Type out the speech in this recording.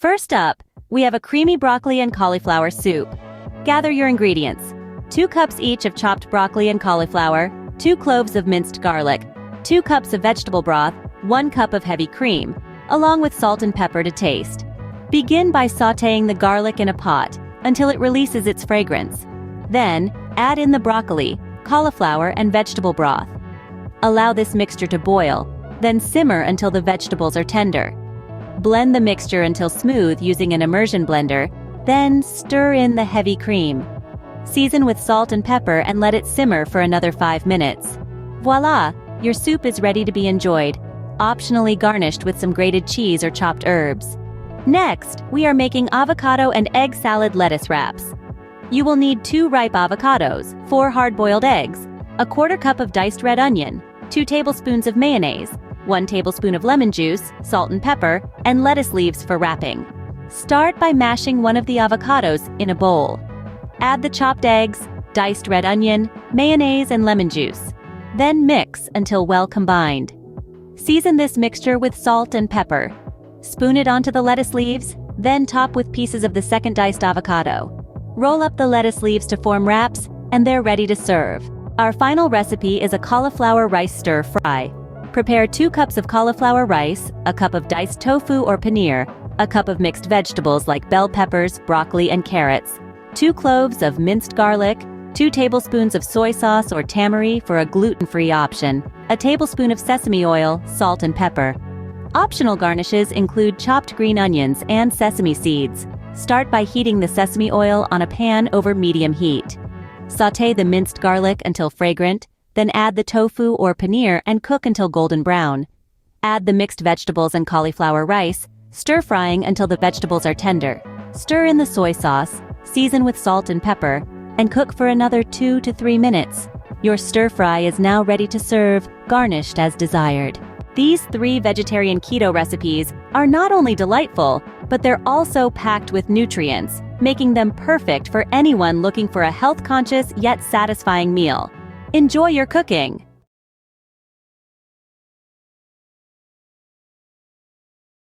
First up, we have a creamy broccoli and cauliflower soup. Gather your ingredients. 2 cups each of chopped broccoli and cauliflower, 2 cloves of minced garlic, 2 cups of vegetable broth, 1 cup of heavy cream, along with salt and pepper to taste. Begin by sautéing the garlic in a pot until it releases its fragrance. Then, add in the broccoli, cauliflower, and vegetable broth. Allow this mixture to boil, then simmer until the vegetables are tender. Blend the mixture until smooth using an immersion blender, then stir in the heavy cream. Season with salt and pepper and let it simmer for another 5 minutes. Voila! Your soup is ready to be enjoyed, optionally garnished with some grated cheese or chopped herbs. Next, we are making avocado and egg salad lettuce wraps. You will need 2 ripe avocados, 4 hard-boiled eggs, a 1/4 cup of diced red onion, 2 tablespoons of mayonnaise, 1 tablespoon of lemon juice, salt and pepper, and lettuce leaves for wrapping. Start by mashing one of the avocados in a bowl. Add the chopped eggs, diced red onion, mayonnaise, and lemon juice. Then mix until well combined. Season this mixture with salt and pepper. Spoon it onto the lettuce leaves, then top with pieces of the second diced avocado. Roll up the lettuce leaves to form wraps, and they're ready to serve. Our final recipe is a cauliflower rice stir fry. Prepare 2 cups of cauliflower rice, a cup of diced tofu or paneer, a cup of mixed vegetables like bell peppers, broccoli, and carrots, 2 cloves of minced garlic, 2 tablespoons of soy sauce or tamari for a gluten-free option, a tablespoon of sesame oil, salt and pepper. Optional garnishes include chopped green onions and sesame seeds. Start by heating the sesame oil on a pan over medium heat. Sauté the minced garlic until fragrant, then add the tofu or paneer and cook until golden brown. Add the mixed vegetables and cauliflower rice, stir-frying until the vegetables are tender. Stir in the soy sauce, season with salt and pepper, and cook for another 2 to 3 minutes. Your stir-fry is now ready to serve, garnished as desired. These 3 vegetarian keto recipes are not only delightful, but they're also packed with nutrients, making them perfect for anyone looking for a health-conscious yet satisfying meal. Enjoy your cooking!